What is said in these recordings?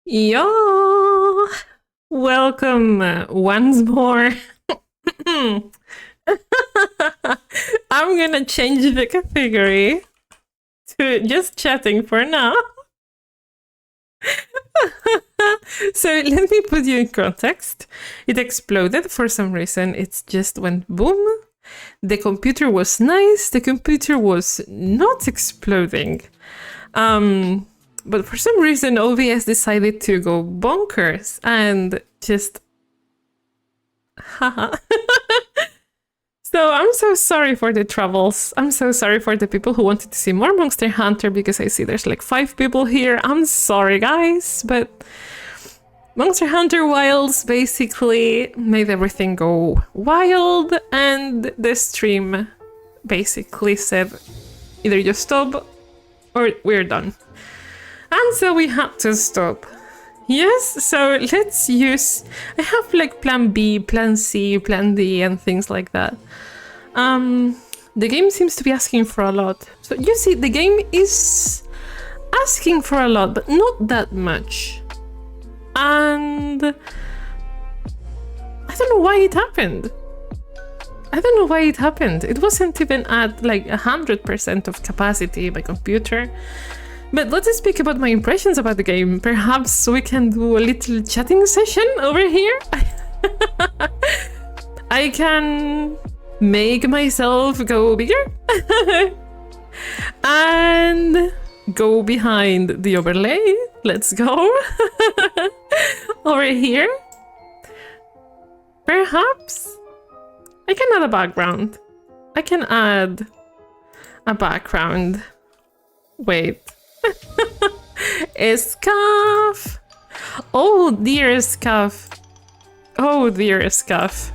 Yo! Welcome once more. I'm gonna change the category to just chatting for now. So let me put you in context. It exploded for some reason. It just went boom. The computer was nice. The computer was not exploding. But for some reason, OBS decided to go bonkers and just... Haha. So I'm so sorry for the troubles. I'm so sorry for the people who wanted to see more Monster Hunter because I see there's like 5 people here. I'm sorry, guys, but Monster Hunter Wilds basically made everything go wild, and the stream basically said either you stop or we're done. And so we had to stop. Yes, so let's use... I have like plan B, plan C, plan D, and things like that. The game seems to be asking for a lot. So you see, the game is asking for a lot, but not that much. And... I don't know why it happened. I don't know why it happened. It wasn't even at like 100% of capacity by computer. But let's speak about my impressions about the game. Perhaps we can do a little chatting session over here. I can make myself go bigger and go behind the overlay. Let's go over here. Perhaps I can add a background. I can add a background. Wait. A scarf. Oh dear, scarf. Oh dear, scarf.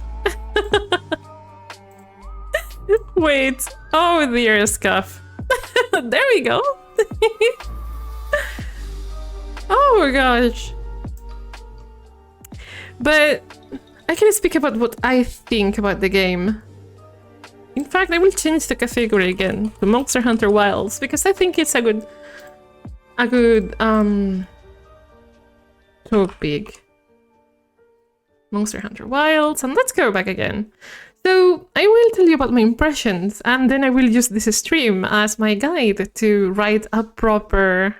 Wait. Oh dear, scarf. There we go. Oh gosh. But I can speak about what I think about the game. In fact, I will change the category again to Monster Hunter Wilds because I think it's a good topic. Monster Hunter Wilds, and let's go back again. So I will tell you about my impressions, and then I will use this stream as my guide to write a proper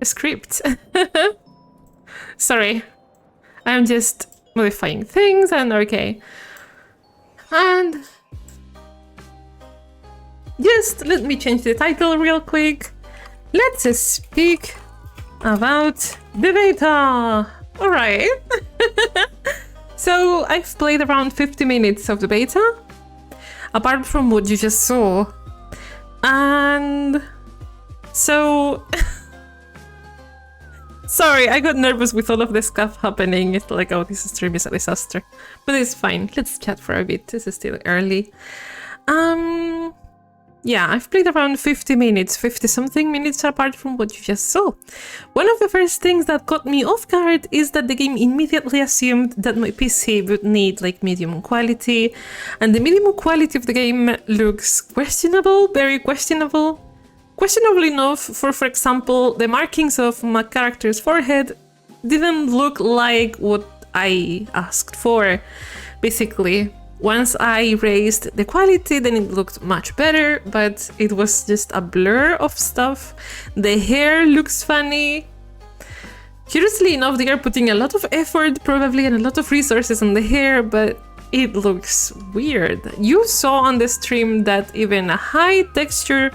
script. Sorry, I'm just modifying things, and okay. And just let me change the title real quick. Let's speak about the beta. All right. So I've played around 50 minutes of the beta, apart from what you just saw. And so... Sorry, I got nervous with all of this stuff happening. It's like, oh, this stream is a disaster. But it's fine. Let's chat for a bit. This is still early. Yeah, I've played around 50 minutes, 50-something minutes apart from what you just saw. One of the first things that caught me off guard is that the game immediately assumed that my PC would need like medium quality. And the medium quality of the game looks questionable, very questionable. Questionable enough for example, the markings of my character's forehead didn't look like what I asked for. Basically, once I raised the quality, then it looked much better, but it was just a blur of stuff. The hair looks funny. Curiously enough, they are putting a lot of effort, probably, and a lot of resources on the hair, but it looks weird. You saw on the stream that even a high texture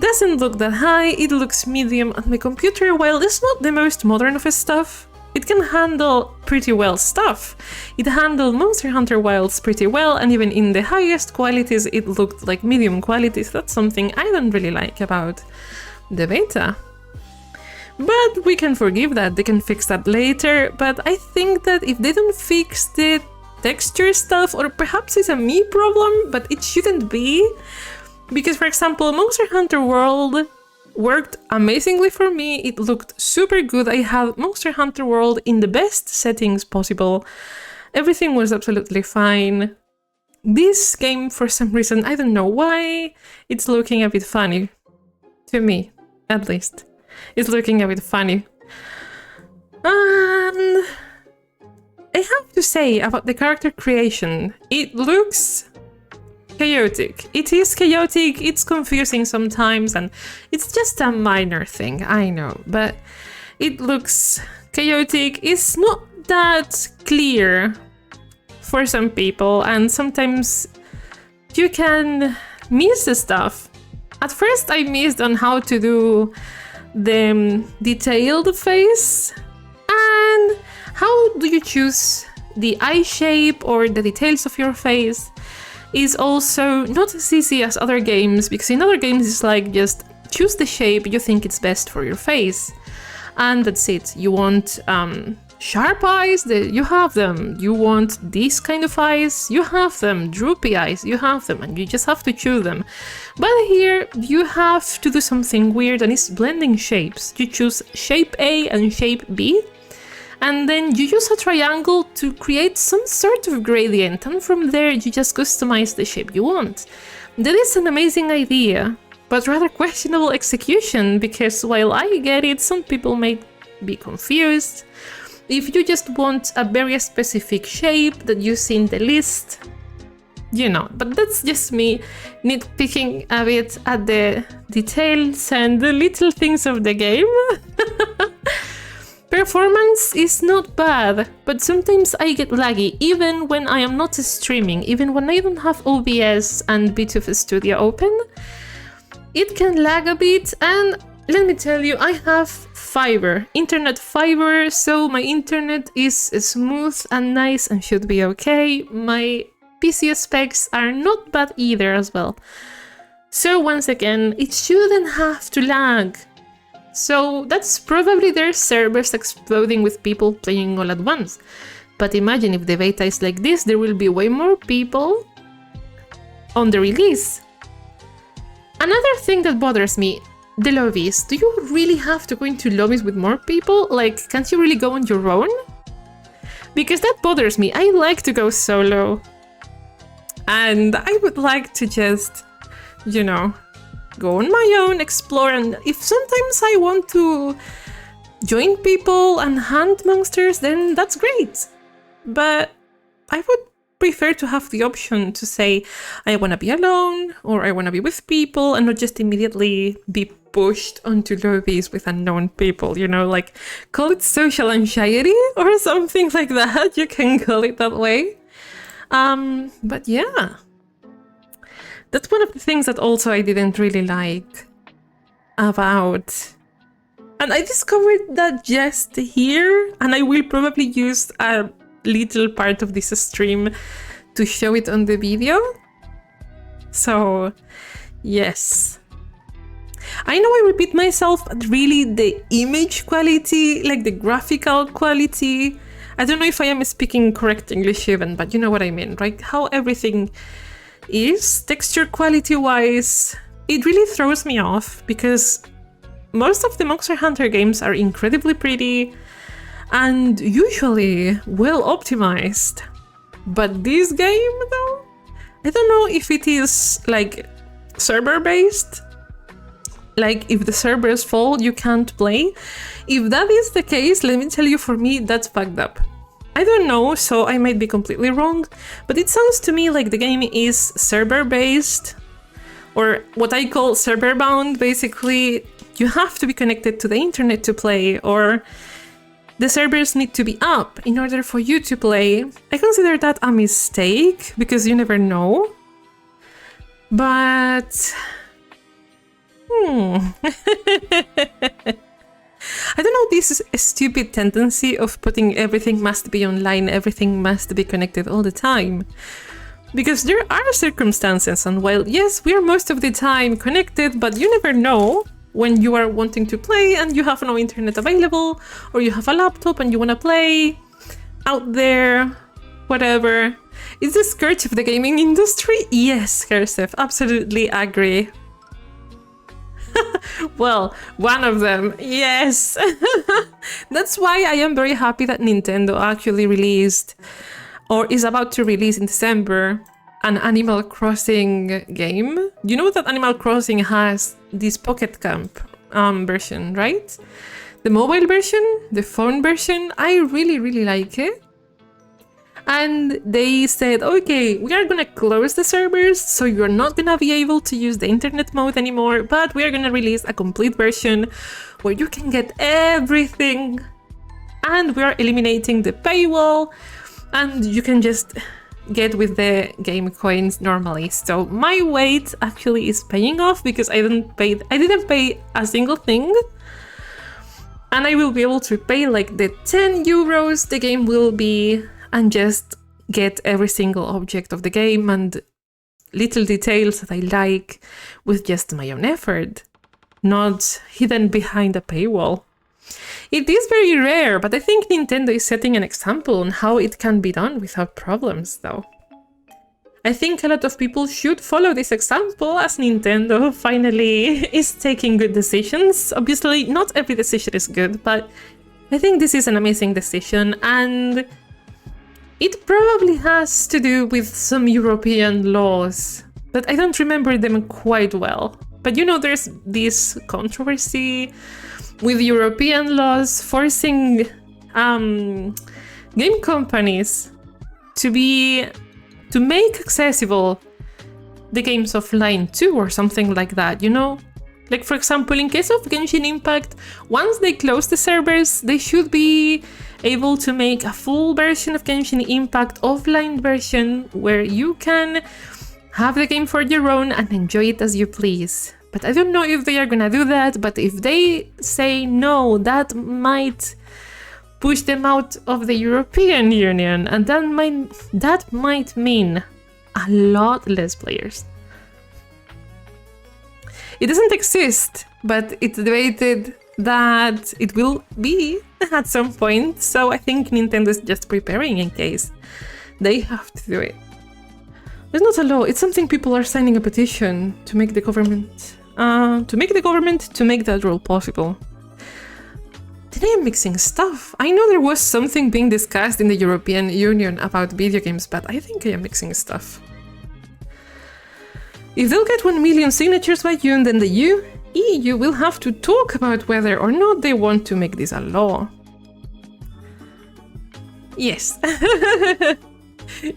doesn't look that high, it looks medium, and my computer, while it's not the most modern of stuff, it can handle pretty well stuff. It handled Monster Hunter Wilds pretty well, and even in the highest qualities it looked like medium qualities. That's something I don't really like about the beta. But we can forgive that, they can fix that later, but I think that if they don't fix the texture stuff, or perhaps it's a me problem, but it shouldn't be. Because, for example, Monster Hunter World worked amazingly for me. It looked super good. I had Monster Hunter World in the best settings possible. Everything was absolutely fine. this game, for some reason, I don't know why, it's looking a bit funny. To me, at least. It's looking a bit funny. And I have to say about the character creation, it looks chaotic. It is chaotic, it's confusing sometimes, and it's just a minor thing, I know, but it looks chaotic. It's not that clear for some people, and sometimes you can miss the stuff. At first I missed on how to do the detailed face, and how do you choose the eye shape or the details of your face is also not as easy as other games, because in other games it's like just choose the shape you think it's best for your face, and that's it. You want sharp eyes, you have them. You want this kind of eyes, you have them. Droopy eyes, you have them, and you just have to choose them. But here you have to do something weird, and it's blending shapes. You choose shape A and shape B, and then you use a triangle to create some sort of gradient, and from there you just customize the shape you want. That is an amazing idea, but rather questionable execution, because while I get it, some people may be confused. If you just want a very specific shape that you see in the list, you know, but that's just me nitpicking a bit at the details and the little things of the game. Performance is not bad, but sometimes I get laggy, even when I am not streaming, even when I don't have OBS and B2 Studio open. It can lag a bit, and let me tell you, I have fiber, internet fiber, so my internet is smooth and nice and should be okay. My PC specs are not bad either as well. So once again, it shouldn't have to lag. So that's probably their servers exploding with people playing all at once. But imagine if the beta is like this, there will be way more people on the release. Another thing that bothers me, the lobbies. Do you really have to go into lobbies with more people? Like, can't you really go on your own? Because that bothers me. I like to go solo. And I would like to just, you know, go on my own, explore, and if sometimes I want to join people and hunt monsters, then that's great. But I would prefer to have the option to say I want to be alone or I want to be with people, and not just immediately be pushed onto lobbies with unknown people, you know, like call it social anxiety or something like that. You can call it that way. But yeah. That's one of the things that also I didn't really like about. And I discovered that just here, and I will probably use a little part of this stream to show it on the video. So, yes. I know I repeat myself, but really the image quality, like the graphical quality, I don't know if I am speaking correct English even, but you know what I mean, right? How everything is texture quality wise, it really throws me off, because most of the Monster Hunter games are incredibly pretty and usually well optimized. But this game though, I don't know if it is like server based, like if the servers fall you can't play. If that is the case, let me tell you, for me that's fucked up. I don't know, so I might be completely wrong, but it sounds to me like the game is server-based, or what I call server-bound. Basically, you have to be connected to the internet to play, or the servers need to be up in order for you to play. I consider that a mistake, because you never know. But... I don't know, this stupid tendency of putting everything must be online, everything must be connected all the time. Because there are circumstances, and while yes, we are most of the time connected, but you never know when you are wanting to play and you have no internet available, or you have a laptop and you want to play out there, whatever. It's the scourge of the gaming industry? Yes, Kersef, absolutely agree. Well, one of them, yes. That's why I am very happy that Nintendo actually released, or is about to release in December, an Animal Crossing game. You know that Animal Crossing has this Pocket Camp version, right? The mobile version, the phone version, I really, really like it. And they said, okay, we are gonna close the servers, so you're not gonna be able to use the internet mode anymore, but we are gonna release a complete version where you can get everything. And we are eliminating the paywall, and you can just get with the game coins normally. So my wait actually is paying off because I didn't pay a single thing. And I will be able to pay like the 10 euros the game will be and just get every single object of the game and little details that I like with just my own effort, not hidden behind a paywall. It is very rare, but I think Nintendo is setting an example on how it can be done without problems, though. I think a lot of people should follow this example as Nintendo finally is taking good decisions. Obviously, not every decision is good, but I think this is an amazing decision, and it probably has to do with some European laws, but I don't remember them quite well. But you know, there's this controversy with European laws forcing game companies to make accessible the games offline too, or something like that, you know? Like, for example, in case of Genshin Impact, once they close the servers, they should be able to make a full version of Genshin Impact offline version where you can have the game for your own and enjoy it as you please. But I don't know if they are gonna do that, but if they say no, that might push them out of the European Union, and that might mean a lot less players. It doesn't exist, but it's debated that it will be at some point, so I think Nintendo is just preparing in case they have to do it. It's not a law, it's something people are signing a petition to make the government to make that rule possible. Today I'm mixing stuff. I know there was something being discussed in the European Union about video games, but I think I am mixing stuff. If they'll get 1 million signatures by June, then the EU will have to talk about whether or not they want to make this a law. Yes.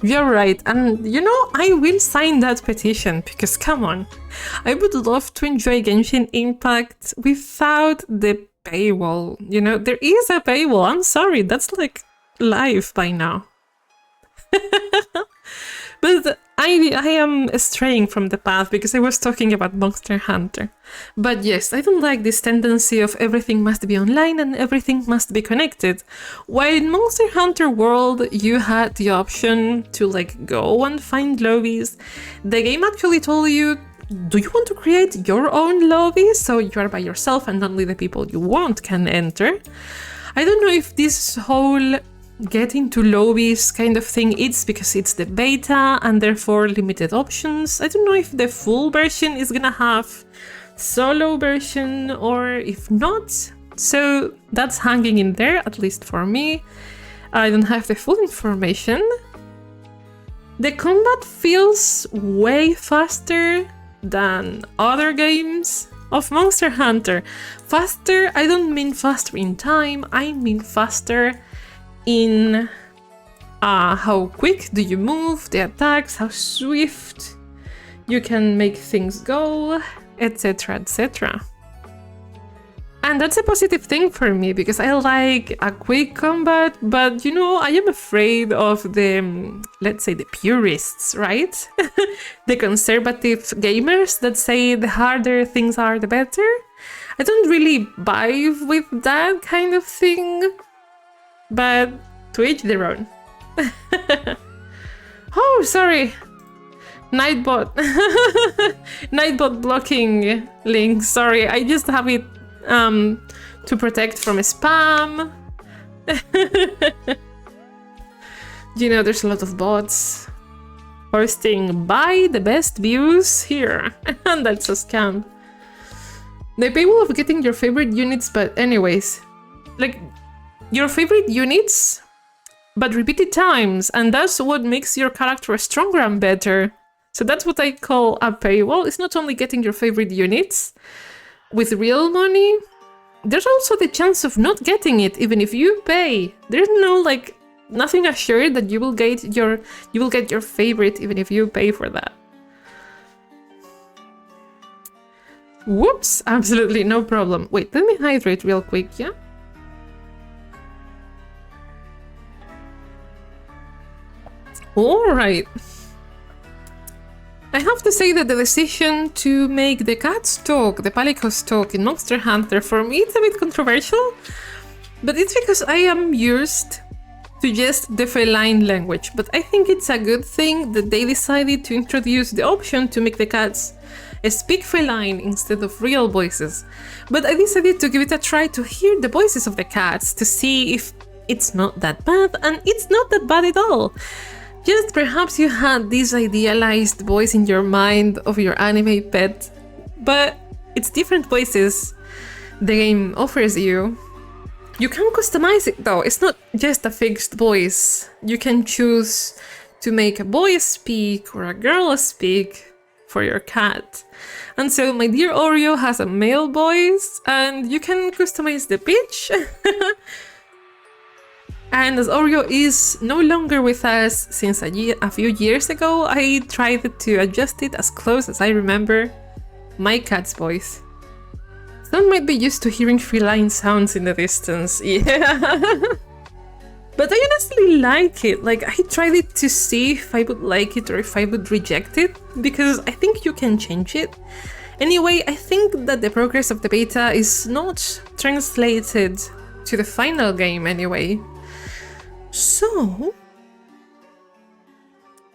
You're right, and you know, I will sign that petition, because come on, I would love to enjoy Genshin Impact without the paywall. You know, there is a paywall, I'm sorry, that's like live by now. But I am straying from the path because I was talking about Monster Hunter. But yes, I don't like this tendency of everything must be online and everything must be connected. While in Monster Hunter World you had the option to like go and find lobbies, the game actually told you, do you want to create your own lobby so you are by yourself and only the people you want can enter? I don't know if this whole get into lobbies kind of thing, it's because it's the beta and therefore limited options. I don't know if the full version is gonna have solo version or if not, so that's hanging in there, at least for me. I don't have the full information. The combat feels way faster than other games of Monster Hunter. Faster, I don't mean faster in time, I mean faster in how quick do you move, the attacks, how swift you can make things go, etc, etc. And that's a positive thing for me because I like a quick combat, but you know, I am afraid of the, let's say, the purists, right? The conservative gamers that say the harder things are, the better. I don't really vibe with that kind of thing. But to each their own. Oh, sorry. Nightbot. Nightbot blocking link. Sorry, I just have it to protect from spam. You know, there's a lot of bots posting buy the best views here. And that's a scam. The paywall of getting your favorite units, but anyways, like, your favorite units but repeated times, and that's what makes your character stronger and better. So that's what I call a paywall. It's not only getting your favorite units with real money, there's also the chance of not getting it even if you pay. There's no nothing assured that you will get your favorite even if you pay for that. Whoops, absolutely no problem. Wait, let me hydrate real quick, yeah? Alright. I have to say that the decision to make the cat's talk, the Palico's talk in Monster Hunter, for me it's a bit controversial, but it's because I am used to just the feline language. But I think it's a good thing that they decided to introduce the option to make the cats speak feline instead of real voices. But I decided to give it a try to hear the voices of the cats to see if it's not that bad, and it's not that bad at all. Just perhaps you had this idealized voice in your mind of your anime pet, but it's different voices the game offers you. You can customize it though, it's not just a fixed voice. You can choose to make a boy speak or a girl speak for your cat. And so my dear Oreo has a male voice, and you can customize the pitch. And as Oreo is no longer with us since a few years ago, I tried to adjust it as close as I remember my cat's voice. Some might be used to hearing feline sounds in the distance, yeah. But I honestly like it. I tried it to see if I would like it or if I would reject it, because I think you can change it. Anyway, I think that the progress of the beta is not translated to the final game anyway. So,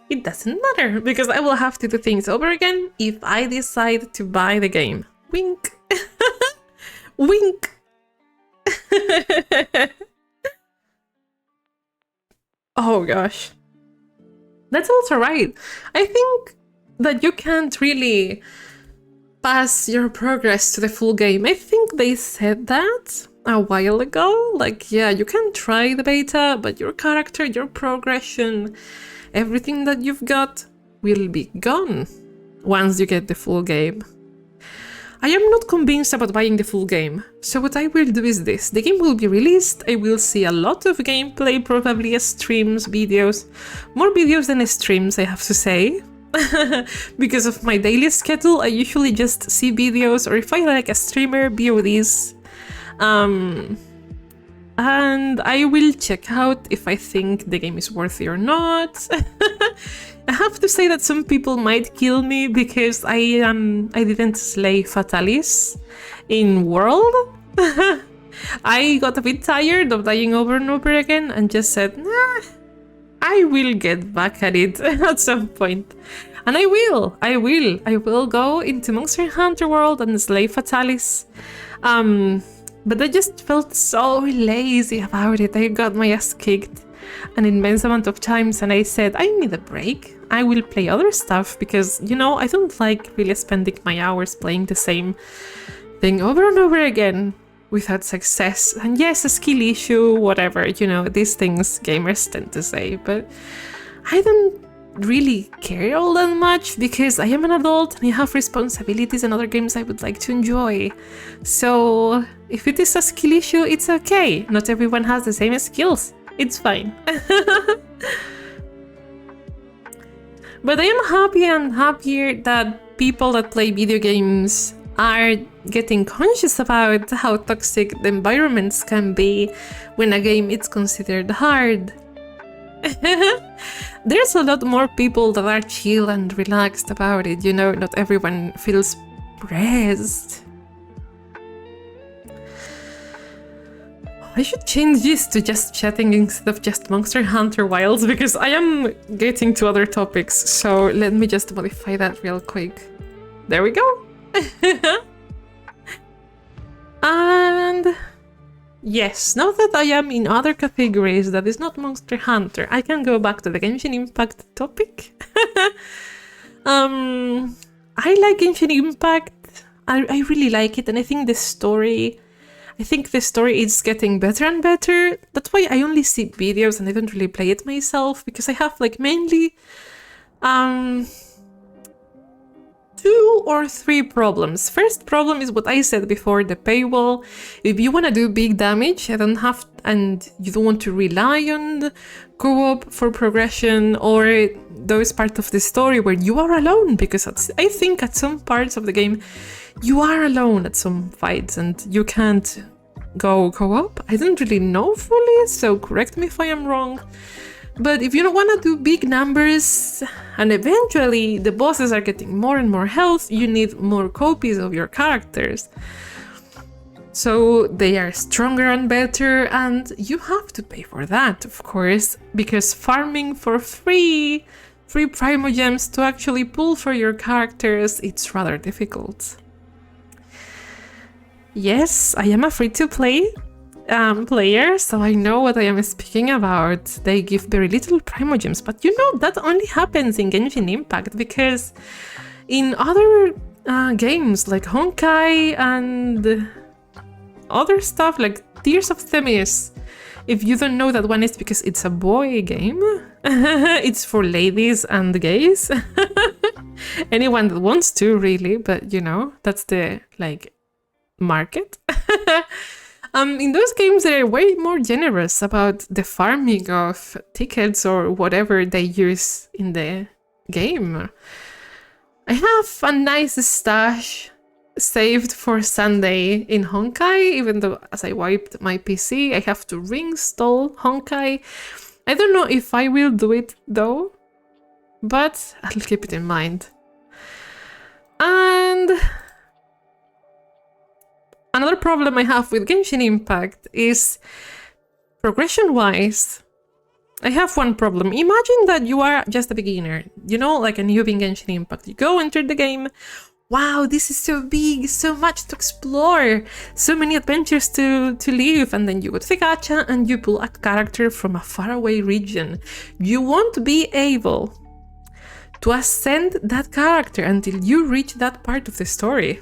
it doesn't matter, because I will have to do things over again if I decide to buy the game. Wink. Wink. Oh gosh. That's also right. I think that you can't really pass your progress to the full game. I think they said that a while ago. Yeah, you can try the beta, but your character, your progression, everything that you've got will be gone once you get the full game. I am not convinced about buying the full game, so what I will do is this. The game will be released, I will see a lot of gameplay, probably streams, videos. More videos than streams, I have to say. Because of my daily schedule, I usually just see videos, or if I like a streamer, VODs. And I will check out if I think the game is worthy or not. I have to say that some people might kill me because I didn't slay Fatalis in World. I got a bit tired of dying over and over again and just said, nah, I will get back at it at some point. And I will go into Monster Hunter World and slay Fatalis. But I just felt so lazy about it. I got my ass kicked an immense amount of times, and I said, I need a break. I will play other stuff because, you know, I don't like really spending my hours playing the same thing over and over again without success. And yes, a skill issue, whatever, you know, these things gamers tend to say, but I don't really care all that much because I am an adult and I have responsibilities and other games I would like to enjoy. So if it is a skill issue, it's okay. Not everyone has the same skills. It's fine. But I am happy and happier that people that play video games are getting conscious about how toxic the environments can be when a game is considered hard. There's a lot more people that are chill and relaxed about it, you know, not everyone feels pressed. I should change this to just chatting instead of just Monster Hunter Wilds because I am getting to other topics, so let me just modify that real quick. There we go! And yes, now that I am in other categories that is not Monster Hunter, I can go back to the Genshin Impact topic. I like Genshin Impact. I really like it, and I think the story I think the story is getting better and better. That's why I only see videos and I don't really play it myself, because I have like mainly 2 or 3 problems. First problem is what I said before, the paywall. If you want to do big damage, and you don't want to rely on the co-op for progression, or those parts of the story where you are alone, because I think at some parts of the game you are alone at some fights and you can't go co-op. I don't really know fully, so correct me if I am wrong. But if you don't want to do big numbers and eventually the bosses are getting more and more health, you need more copies of your characters. So they are stronger and better, and you have to pay for that, of course, because farming for free primogems to actually pull for your characters, it's rather difficult. Yes, I am a free-to-play player, so I know what I am speaking about. They give very little primogems, but you know that only happens in Genshin Impact, because in other games like Honkai and other stuff like Tears of Themis, if you don't know that one, is because it's a boy game. It's for ladies and gays. Anyone that wants to, really, but you know, that's the like market. In those games, they're way more generous about the farming of tickets or whatever they use in the game. I have a nice stash saved for Sunday in Honkai, even though as I wiped my PC, I have to reinstall Honkai. I don't know if I will do it though, but I'll keep it in mind. And another problem I have with Genshin Impact is progression-wise. I have one problem. Imagine that you are just a beginner, you know, like a newbie in Genshin Impact. You go enter the game. Wow, this is so big, so much to explore, so many adventures to live, and then you go to the gacha and you pull a character from a faraway region. You won't be able to ascend that character until you reach that part of the story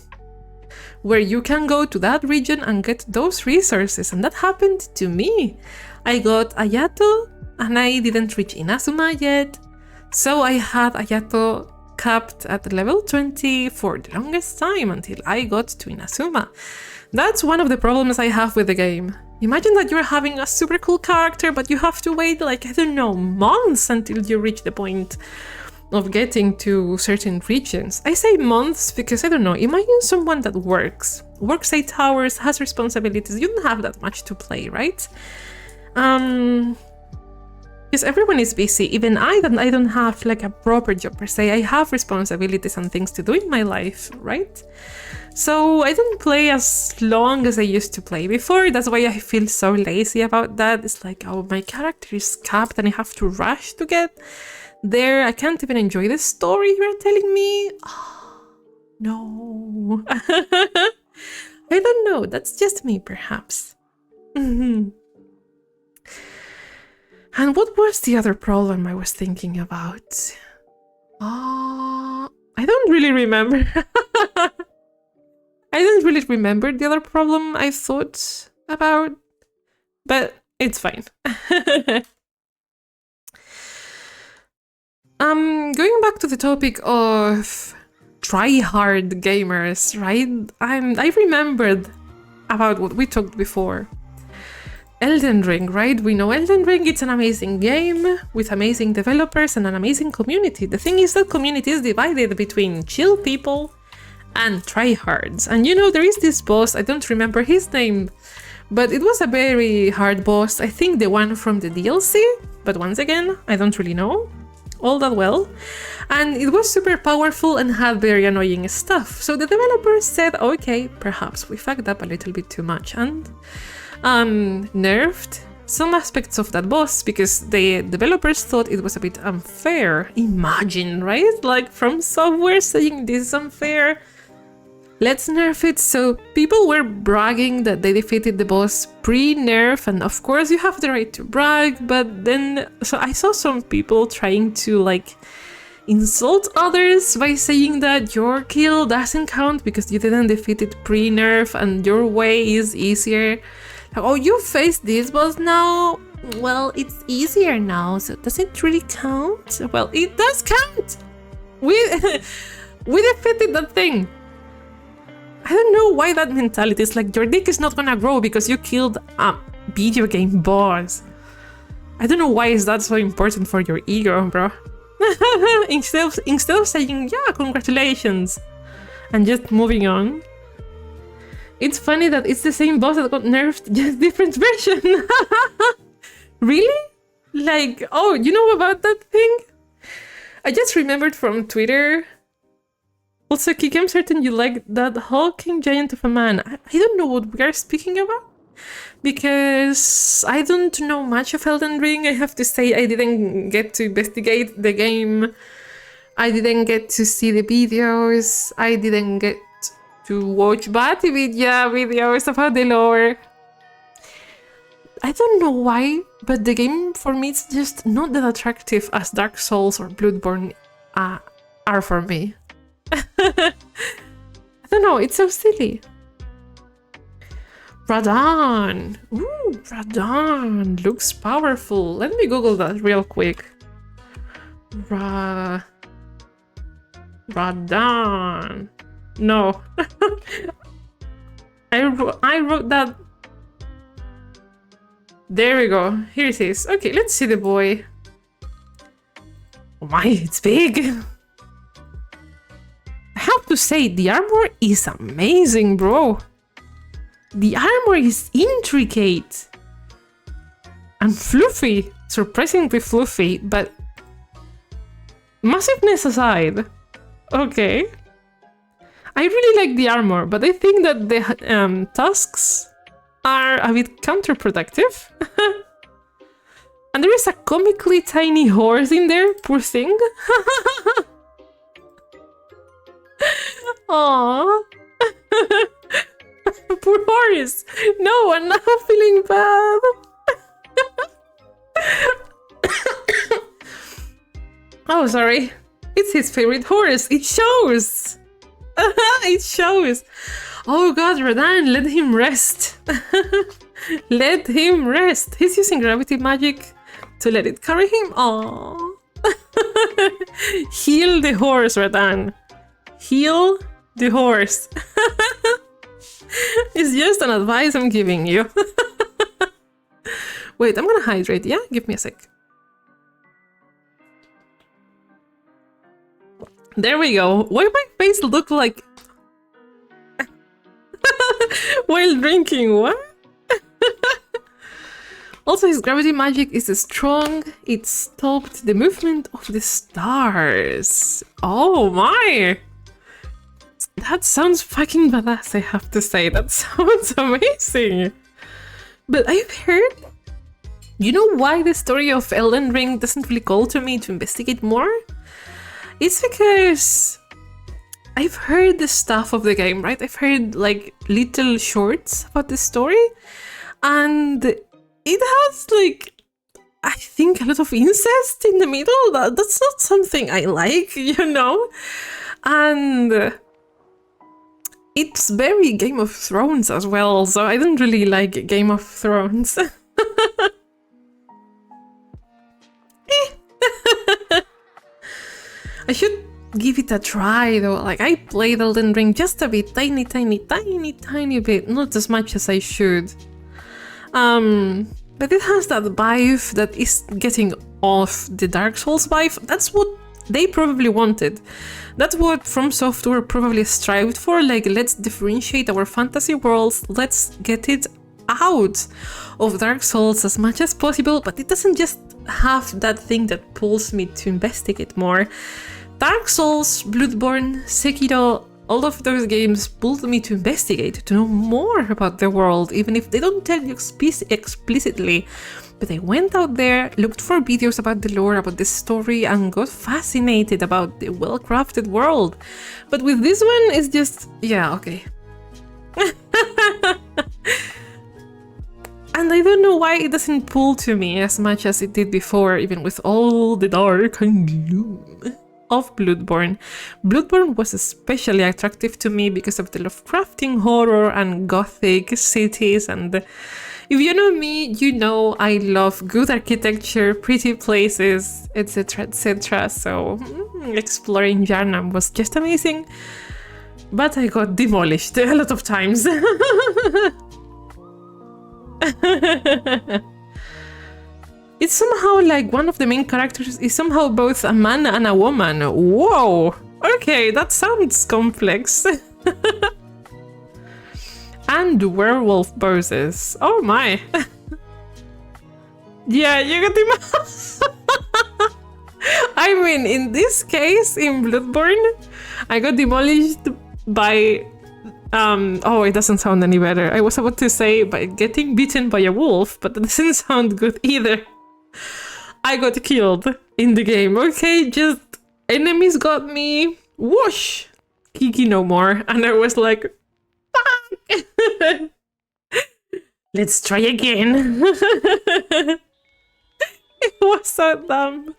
where you can go to that region and get those resources, and that happened to me. I got Ayato and I didn't reach Inazuma yet, so I had Ayato capped at level 20 for the longest time until I got to Inazuma. That's one of the problems I have with the game. Imagine that you're having a super cool character, but you have to wait like, I don't know, months until you reach the point of getting to certain regions. I say months because, I don't know, imagine someone that works 8 hours, has responsibilities. You don't have that much to play, right? Because everyone is busy. Even I don't have like a proper job per se. I have responsibilities and things to do in my life, right? So I don't play as long as I used to play before. That's why I feel so lazy about that. It's like, oh, my character is capped and I have to rush to get there. I can't even enjoy the story you're telling me. Oh, no. I don't know. That's just me, perhaps. And what was the other problem I was thinking about? I don't really remember. I don't really remember the other problem I thought about, but it's fine. Going back to the topic of try-hard gamers, right? I remembered about what we talked before. Elden Ring, right? We know Elden Ring, it's an amazing game with amazing developers and an amazing community. The thing is that community is divided between chill people and tryhards. And you know, there is this boss, I don't remember his name, but it was a very hard boss. I think the one from the DLC, but once again, I don't really know all that well. And it was super powerful and had very annoying stuff. So the developers said, okay, perhaps we fucked up a little bit too much and nerfed some aspects of that boss because the developers thought it was a bit unfair. Imagine, right? Like From Software saying this is unfair. Let's nerf it. So people were bragging that they defeated the boss pre-nerf, and of course you have the right to brag, but then so I saw some people trying to like insult others by saying that your kill doesn't count because you didn't defeat it pre-nerf and your way is easier. Like, oh, you faced this boss now? Well, it's easier now, so does it really count? Well, it does count! We defeated that thing. I don't know why that mentality is like your dick is not gonna grow because you killed a video game boss. I don't know why is that so important for your ego, bro. instead of saying, yeah, congratulations, and just moving on. It's funny that it's the same boss that got nerfed, just different version. Really? Like, oh, you know about that thing? I just remembered from Twitter. Also, Kiki, I'm certain you like that hulking giant of a man. I don't know what we are speaking about, because I don't know much of Elden Ring. I have to say I didn't get to investigate the game. I didn't get to see the videos. I didn't get to watch Batividya videos about the lore. I don't know why, but the game for me is just not that attractive as Dark Souls or Bloodborne are for me. I don't know, it's so silly. Radon! Ooh, Radon! Looks powerful. Let me Google that real quick. Radon. No. I wrote that. There we go. Here it is. Okay, let's see the boy. Oh my, it's big. I have to say, the armor is amazing, bro. The armor is intricate and fluffy, surprisingly fluffy, but massiveness aside, okay. I really like the armor, but I think that the tusks are a bit counterproductive. And there is a comically tiny horse in there, poor thing. Aww. Poor horse. No, I'm not feeling bad. Oh, sorry. It's his favorite horse. It shows. It shows. Oh god, Radon, let him rest. Let him rest. He's using gravity magic to let it carry him. Aww. Heal the horse, Radon. Heal the horse. It's just an advice I'm giving you. Wait, I'm gonna hydrate, yeah? Give me a sec. There we go. Why my face look like... while drinking, what? Also, his gravity magic is strong. It stopped the movement of the stars. Oh my! That sounds fucking badass, I have to say. That sounds amazing. But I've heard... You know why the story of Elden Ring doesn't really call to me to investigate more? It's because I've heard the stuff of the game, right? I've heard like little shorts about the story, and it has like, I think, a lot of incest in the middle. That's not something I like, you know? And it's very Game of Thrones as well, so I don't really like Game of Thrones. I should give it a try though. Like, I played Elden Ring just a bit, tiny bit, not as much as I should. But it has that vibe that is getting off the Dark Souls vibe. That's what they probably wanted. That's what From Software probably strived for. Like, let's differentiate our fantasy worlds, let's get it out of Dark Souls as much as possible, but it doesn't just have that thing that pulls me to investigate more. Dark Souls, Bloodborne, Sekiro, all of those games pulled me to investigate, to know more about the world, even if they don't tell you explicitly. But I went out there, looked for videos about the lore, about the story, and got fascinated about the well-crafted world. But with this one, it's just... yeah, okay. And I don't know why it doesn't pull to me as much as it did before, even with all the dark and gloom. of Bloodborne. Bloodborne was especially attractive to me because of the Lovecraftian horror and gothic cities, and if you know me, you know I love good architecture, pretty places, etc, etc. So exploring Yarnam was just amazing, but I got demolished a lot of times. It's somehow like one of the main characters is somehow both a man and a woman. Whoa! Okay, that sounds complex. And werewolf bosses. Oh my! Yeah, you got the. I mean, in this case, in Bloodborne, I got demolished by. Oh, it doesn't sound any better. I was about to say by getting beaten by a wolf, but that doesn't sound good either. I got killed in the game. Okay, just enemies got me. Whoosh! Kiki no more. And I was like, fuck! Let's try again. It was so dumb.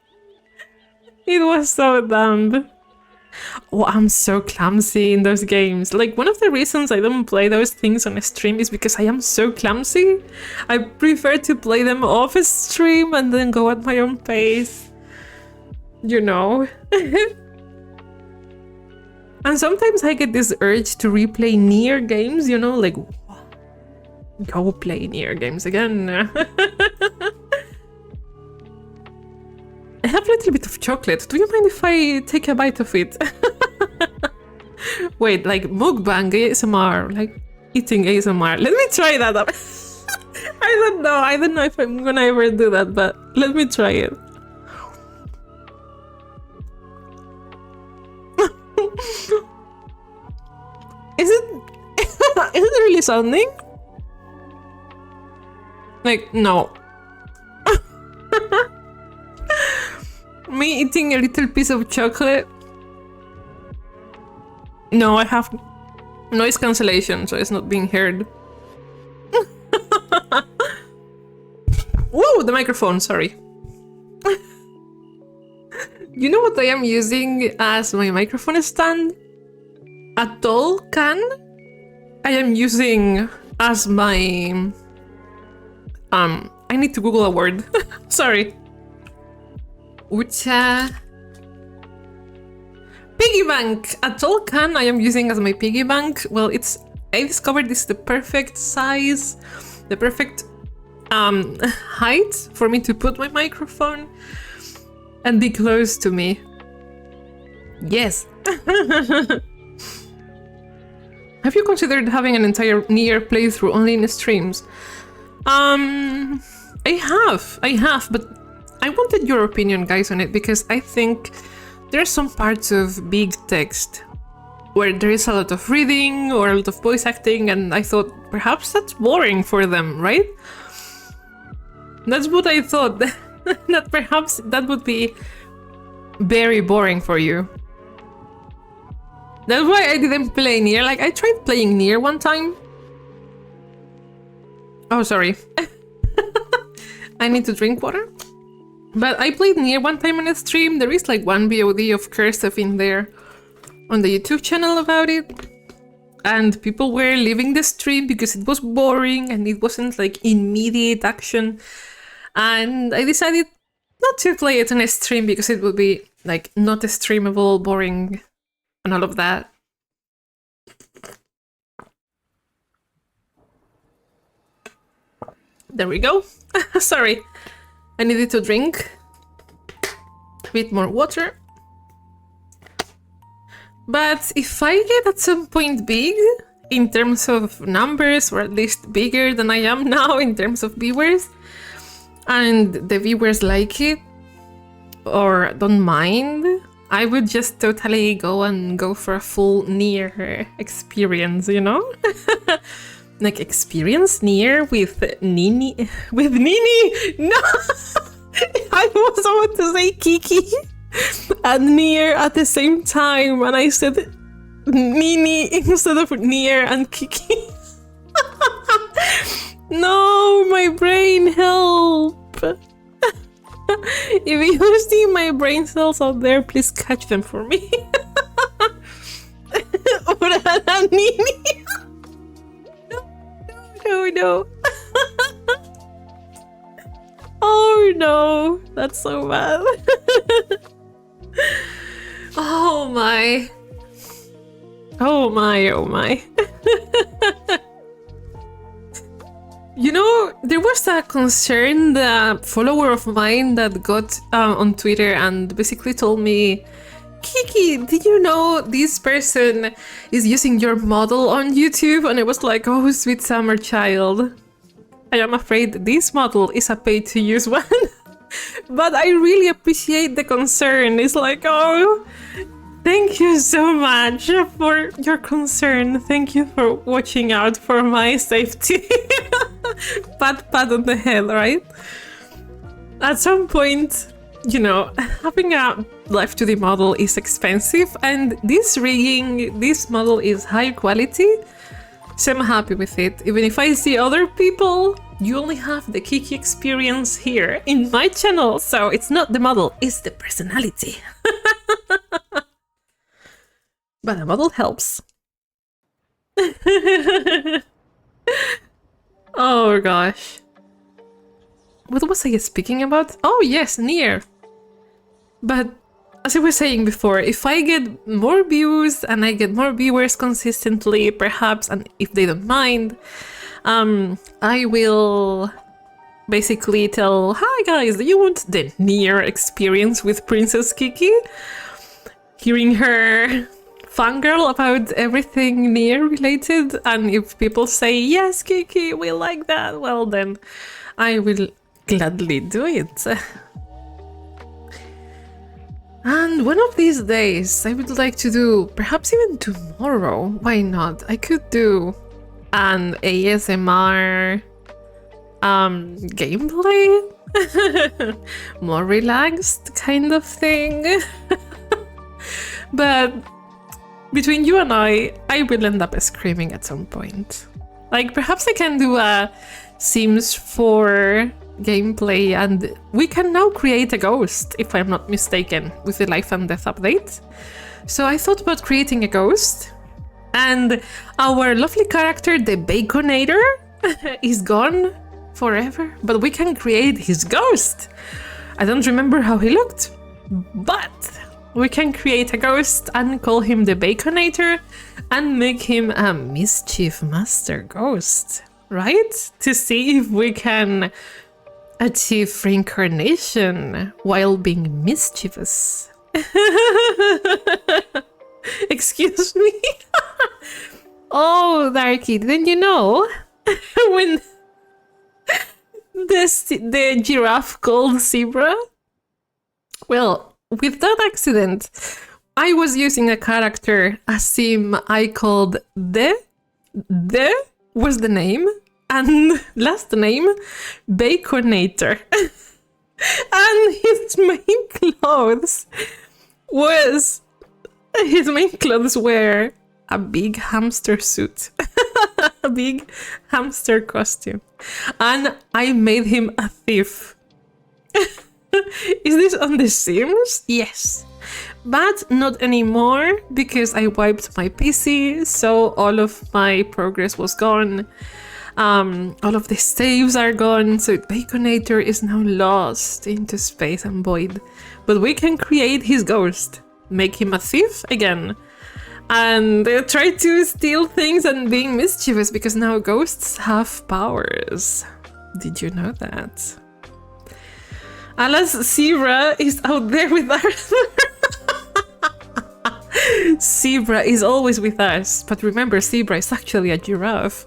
It was so dumb. Oh, I'm so clumsy in those games. Like, one of the reasons I don't play those things on a stream is because I am so clumsy. I prefer to play them off a stream and then go at my own pace. You know? And sometimes I get this urge to replay Nier games, you know? Like, go play Nier games again. I have a little bit of chocolate. Do you mind if I take a bite of it? Wait, like mukbang ASMR, like eating ASMR. Let me try that. I don't know if I'm gonna ever do that, but let me try it. Is it really sounding? Like, no. Me eating a little piece of chocolate. No, I have noise cancellation, so it's not being heard. Whoa, the microphone, sorry. You know what I am using as my microphone stand? A tall can. I am using as my... I need to Google a word. Sorry. Ucha... Piggy bank! A tall can I am using as my piggy bank. Well, I discovered this is the perfect size, the perfect height for me to put my microphone and be close to me. Yes! Have you considered having an entire Nier playthrough only in streams? I have, but I wanted your opinion, guys, on it, because I think there are some parts of big text where there is a lot of reading or a lot of voice acting, and I thought perhaps that's boring for them, right? That's what I thought, that perhaps that would be very boring for you. That's why I didn't play Nier. Like, I tried playing Nier one time. Oh, sorry. I need to drink water. But I played Nier one time on a stream. There is like one VOD of Cursive in there on the YouTube channel about it. And people were leaving the stream because it was boring and it wasn't like immediate action. And I decided not to play it on a stream because it would be like not streamable, boring, and all of that. There we go. Sorry. I needed to drink a bit more water. But if I get at some point big, in terms of numbers, or at least bigger than I am now in terms of viewers, and the viewers like it, or don't mind, I would just totally go for a full Nier experience, you know? Like, experience Nier with Nini? With Nini? No! I was about to say Kiki and Nier at the same time, and I said Nini instead of Nier and Kiki. No, my brain, help! If you see my brain cells out there, please catch them for me. Ora Nini. No, no. Oh no, that's so bad. Oh my. Oh my, oh my. You know, there was a concerned follower of mine that got on Twitter and basically told me, Kiki, did you know this person is using your model on YouTube? And I was like, oh, sweet summer child. I am afraid this model is a pay-to-use one. But I really appreciate the concern. It's like, oh, thank you so much for your concern. Thank you for watching out for my safety. Pat on the head, right? At some point, you know, having a live 2D model is expensive, and this rigging, this model is high quality, so I'm happy with it. Even if I see other people, you only have the Kiki experience here in my channel, so it's not the model, it's the personality. But the model helps. Oh gosh. What was I speaking about? Oh yes, Nier. But as I was saying before, if I get more views and I get more viewers consistently, perhaps, and if they don't mind, I will basically tell, hi guys, do you want the Nier experience with Princess Kiki? Hearing her fangirl about everything Nier related, and if people say, yes, Kiki, we like that, well then, I will gladly do it. And one of these days, I would like to do, perhaps even tomorrow, why not? I could do an ASMR gameplay, more relaxed kind of thing. But between you and I will end up screaming at some point. Like, perhaps I can do a Sims 4 gameplay, and we can now create a ghost, if I'm not mistaken, with the life and death update. So I thought about creating a ghost, and our lovely character, the Baconator, is gone forever, but we can create his ghost. I don't remember how he looked, but we can create a ghost and call him the Baconator and make him a mischief master ghost, right? To see if we can achieve reincarnation while being mischievous. Excuse me? Oh, Darky, didn't you know when the giraffe called zebra? Well, with that accident, I was using a character, a sim I called The was the name, and last name, Baconator. And his main clothes were a big hamster suit. A big hamster costume. And I made him a thief. Is this on The Sims? Yes. But not anymore, because I wiped my PC, so all of my progress was gone. All of the saves are gone, so Baconator is now lost into space and void. But we can create his ghost, make him a thief again, and try to steal things and being mischievous, because now ghosts have powers. Did you know that? Alas, Zebra is out there with us. Zebra is always with us, but remember, Zebra is actually a giraffe.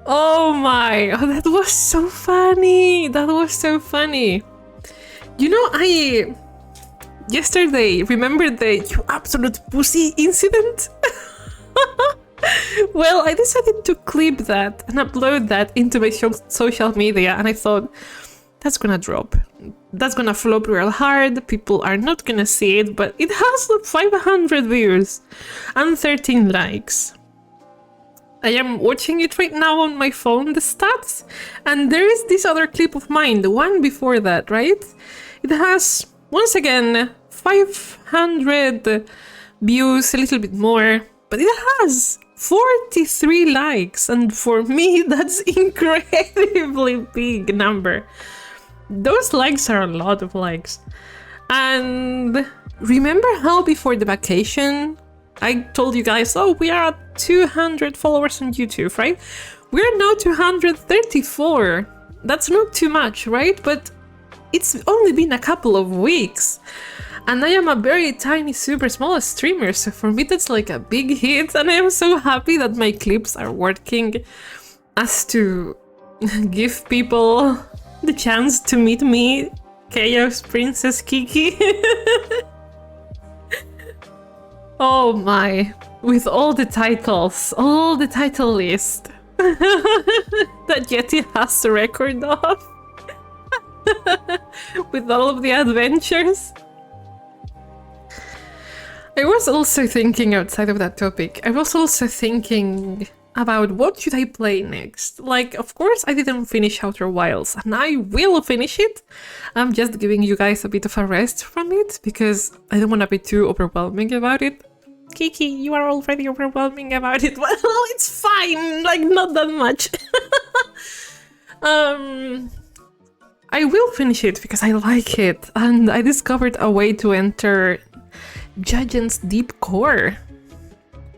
Oh my, oh, that was so funny. That was so funny. You know, yesterday, remember the "you absolute pussy" incident? Well, I decided to clip that and upload that into my social media, and I thought, that's gonna drop. That's gonna flop real hard, people are not gonna see it, but it has 500 views and 13 likes. I am watching it right now on my phone, the stats, and there is this other clip of mine, the one before that, right? It has, once again, 500 views, a little bit more, but it has 43 likes, and for me, that's incredibly big number. Those likes are a lot of likes. And remember how before the vacation, I told you guys, oh, we are at 200 followers on YouTube, right? We're now 234. That's not too much, right? But it's only been a couple of weeks. And I am a very tiny, super small streamer, so for me that's like a big hit, and I am so happy that my clips are working as to give people the chance to meet me, Chaos Princess Kiki. Oh my, with all the titles, all the title list that Yeti has a record of, with all of the adventures. I was also thinking outside of that topic. I was also thinking about what should I play next. Like, of course, I didn't finish Outer Wilds, and I will finish it. I'm just giving you guys a bit of a rest from it, because I don't want to be too overwhelming about it. Kiki, you are already overwhelming about it. Well, it's fine, like, not that much. I will finish it because I like it, and I discovered a way to enter Jagen's deep core.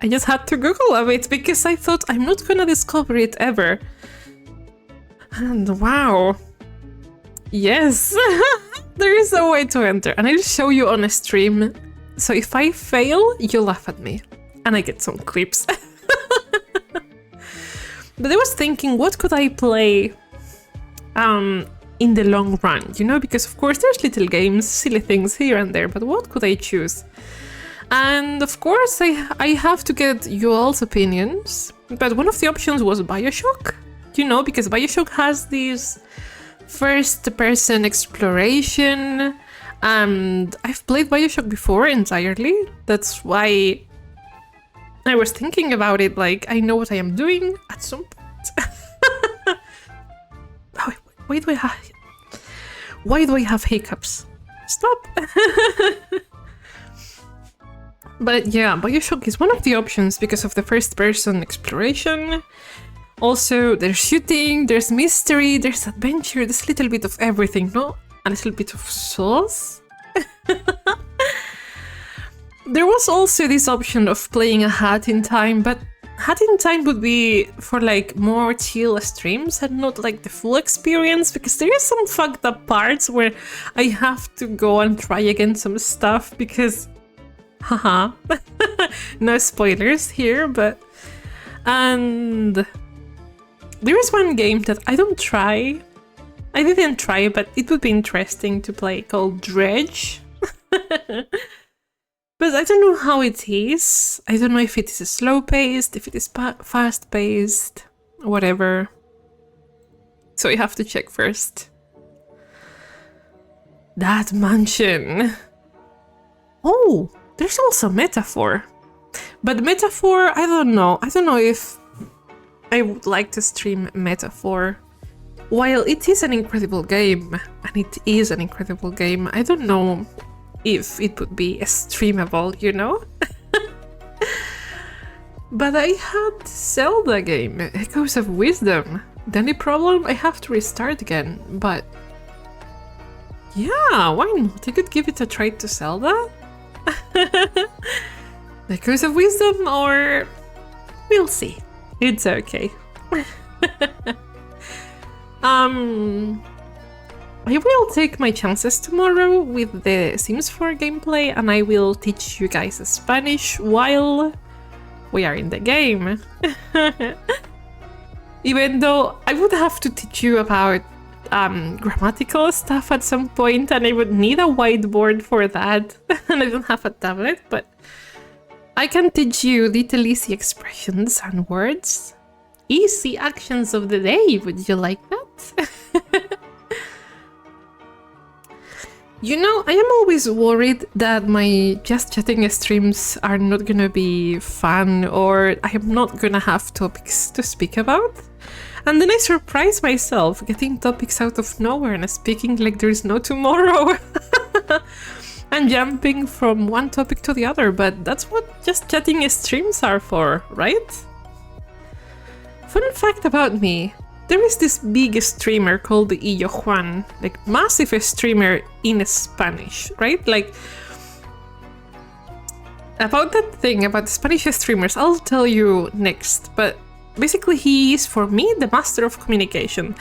I just had to Google a bit because I thought I'm not gonna discover it ever. And wow. Yes, there is a way to enter, and I'll show you on a stream. So if I fail, you laugh at me, and I get some clips. But I was thinking, what could I play in the long run, you know, because of course there's little games, silly things here and there, but what could I choose? And of course I have to get you all's opinions, but one of the options was BioShock, you know, because BioShock has this first-person exploration, and I've played BioShock before entirely. That's why I was thinking about it, like, I know what I am doing at some point. Oh, why do I have hiccups? Stop! But yeah, BioShock is one of the options because of the first-person exploration. Also, there's shooting, there's mystery, there's adventure, there's a little bit of everything, no? A little bit of sauce? There was also this option of playing a Hat in Time, but Hat in Time would be for like more chill streams and not like the full experience, because there is some fucked up parts where I have to go and try again some stuff because... Haha. No spoilers here, but... And... there is one game that I didn't try, but it would be interesting to play, called Dredge. But I don't know how it is. I don't know if it is slow-paced, if it is fast-paced, whatever. So you have to check first. That mansion. Oh, there's also Metaphor. But Metaphor, I don't know. I don't know if I would like to stream Metaphor. While it is an incredible game, and it is an incredible game, I don't know if it would be streamable, you know? But I had Zelda game, Echoes of Wisdom. The only problem, I have to restart again, but... yeah, why not? I could give it a try to Zelda. Echoes of Wisdom, or... we'll see. It's okay. I will take my chances tomorrow with the Sims 4 gameplay, and I will teach you guys Spanish while we are in the game. Even though I would have to teach you about grammatical stuff at some point, and I would need a whiteboard for that, and I don't have a tablet, but I can teach you little easy expressions and words. Easy actions of the day, would you like that? You know, I am always worried that my just chatting streams are not gonna be fun or I am not gonna have topics to speak about. And then I surprise myself getting topics out of nowhere and speaking like there's no tomorrow. And jumping from one topic to the other, but that's what just chatting streams are for, right? Fun fact about me. There is this big streamer called Illo Juan, like massive streamer in Spanish, right? Like, about that thing, about Spanish streamers, I'll tell you next, but basically he is, for me, the master of communication.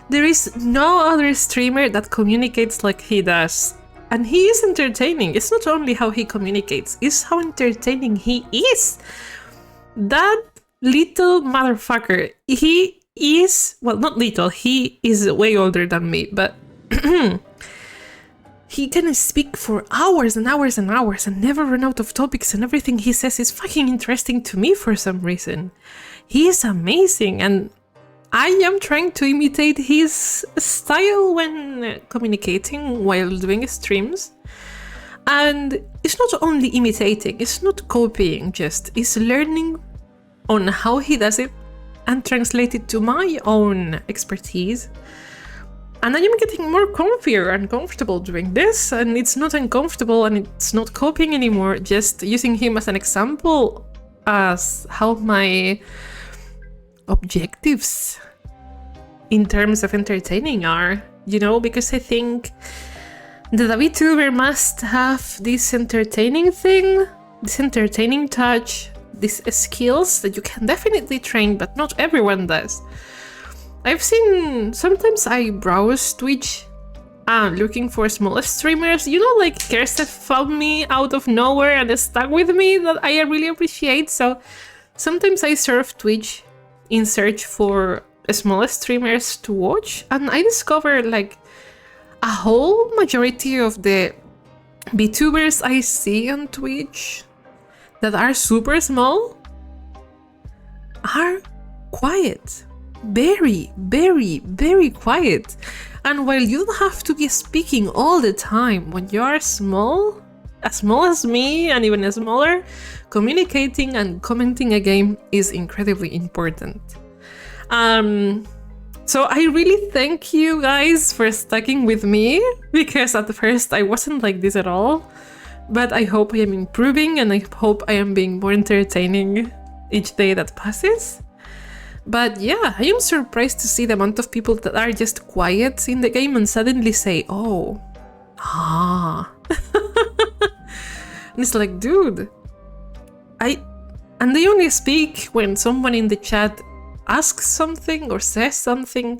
There is no other streamer that communicates like he does. And he is entertaining. It's not only how he communicates, it's how entertaining he is. That little motherfucker, he is, well, not little, he is way older than me, but he can speak for hours and hours and hours and never run out of topics, and everything he says is fucking interesting to me for some reason. He is amazing, and I am trying to imitate his style when communicating while doing streams. And it's not only imitating, it's not copying just, it's learning on how he does it and translate it to my own expertise. And I am getting more comfier and comfortable doing this, and it's not uncomfortable and it's not copying anymore, just using him as an example as how my objectives in terms of entertaining are, you know, because I think that a VTuber must have this entertaining thing, this entertaining touch, these skills that you can definitely train, but not everyone does. I've seen, sometimes I browse Twitch looking for small streamers, you know, like Kerstead found me out of nowhere and stuck with me, that I really appreciate. So sometimes I surf Twitch in search for small streamers to watch, and I discovered like a whole majority of the VTubers I see on Twitch that are super small are quiet. Very, very, very quiet. And while you don't have to be speaking all the time, when you are small as me and even smaller, communicating and commenting a game is incredibly important. So I really thank you guys for sticking with me, because at first I wasn't like this at all. But I hope I am improving, and I hope I am being more entertaining each day that passes. But yeah, I am surprised to see the amount of people that are just quiet in the game and suddenly say, oh, And it's like, dude, and they only speak when someone in the chat asks something or says something.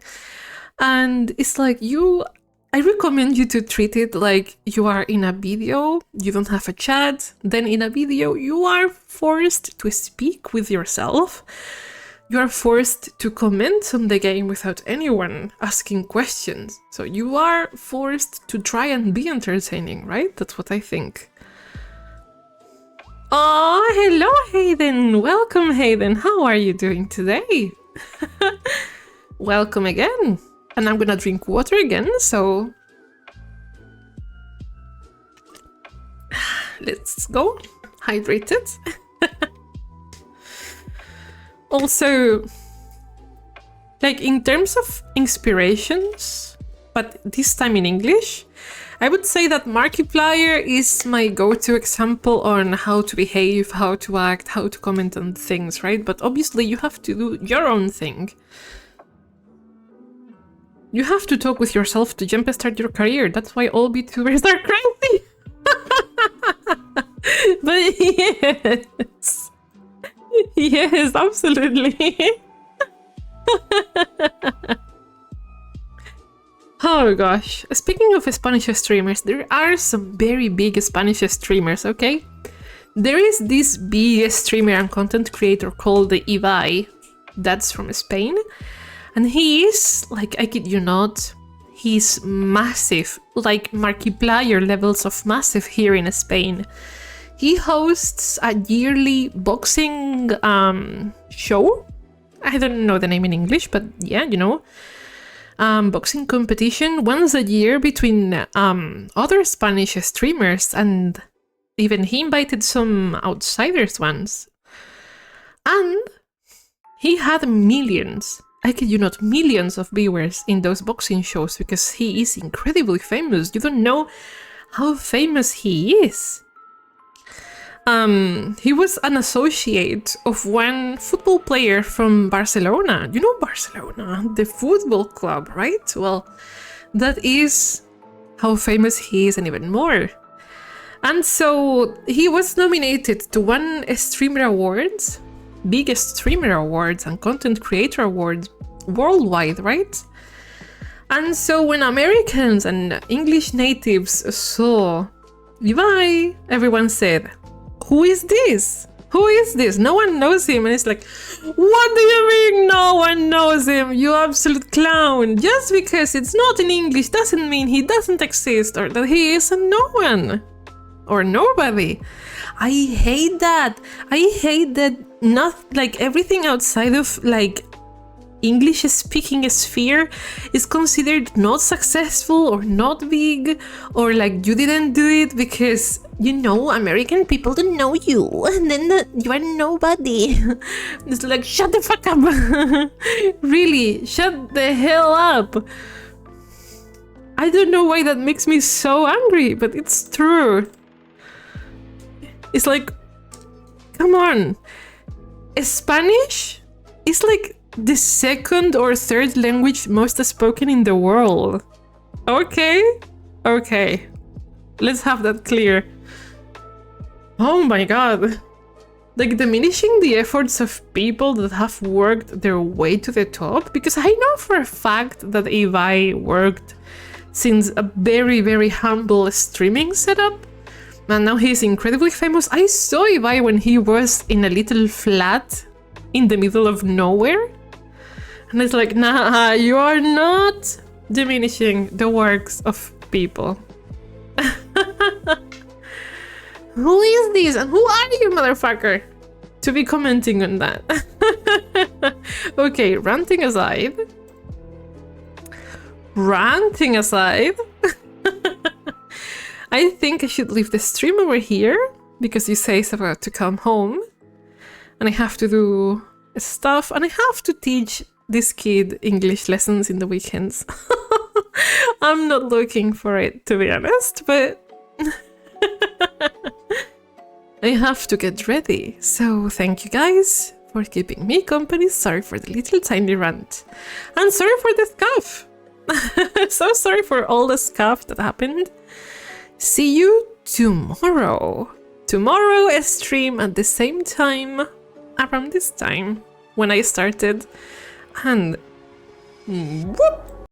And it's like, I recommend you to treat it like you are in a video, you don't have a chat, then in a video you are forced to speak with yourself. You are forced to comment on the game without anyone asking questions. So you are forced to try and be entertaining, right? That's what I think. Oh, hello Hayden! Welcome Hayden! How are you doing today? Welcome again! And I'm gonna drink water again, so let's go. Hydrated. Also, like in terms of inspirations, but this time in English, I would say that Markiplier is my go-to example on how to behave, how to act, how to comment on things, right? But obviously you have to do your own thing. You have to talk with yourself to jumpstart your career. That's why all VTubers are crazy. But yes. Yes, absolutely. Oh gosh. Speaking of Spanish streamers, there are some very big Spanish streamers, okay? There is this big streamer and content creator called Ibai. That's from Spain. And he is, like, I kid you not, he's massive, like Markiplier levels of massive here in Spain. He hosts a yearly boxing show. I don't know the name in English, but yeah, you know. boxing competition once a year between other Spanish streamers, and even he invited some outsiders once. And he had millions, I kid you not, millions of viewers in those boxing shows because he is incredibly famous. You don't know how famous he is. He was an associate of one football player from Barcelona. You know Barcelona, the football club, right? Well, that is how famous he is and even more. And so he was nominated to one Streamer Awards, biggest Streamer Awards and Content Creator Awards worldwide, right? And so when Americans and English natives saw Ibai, everyone said, "Who is this? Who is this? No one knows him." And it's like, what do you mean no one knows him? You absolute clown. Just because it's not in English doesn't mean he doesn't exist or that he is a no one or nobody. I hate that. I hate that not like everything outside of like English speaking sphere is considered not successful or not big, or like you didn't do it because, you know, American people don't know you and then you are nobody. It's like, shut the fuck up. Really, shut the hell up. I don't know why that makes me so angry, but it's true. It's like, come on. Spanish is like the second or third language most spoken in the world. Okay? Okay. Let's have that clear. Oh my god. Like diminishing the efforts of people that have worked their way to the top, because I know for a fact that Ibai worked since a very, very humble streaming setup. And now he's incredibly famous. I saw Ibai when he was in a little flat in the middle of nowhere. And it's like, nah, you are not diminishing the works of people. Who is this? And who are you, motherfucker? To be commenting on that. Okay, ranting aside. Ranting aside. I think I should leave the stream over here because you say it's about to come home. And I have to do stuff and I have to teach this kid English lessons in the weekends. I'm not looking for it, to be honest, but I have to get ready. So thank you guys for keeping me company. Sorry for the little tiny rant. And sorry for the scuff. So sorry for all the scuff that happened. See you tomorrow. Tomorrow a stream at the same time, around this time when I started. And whoop!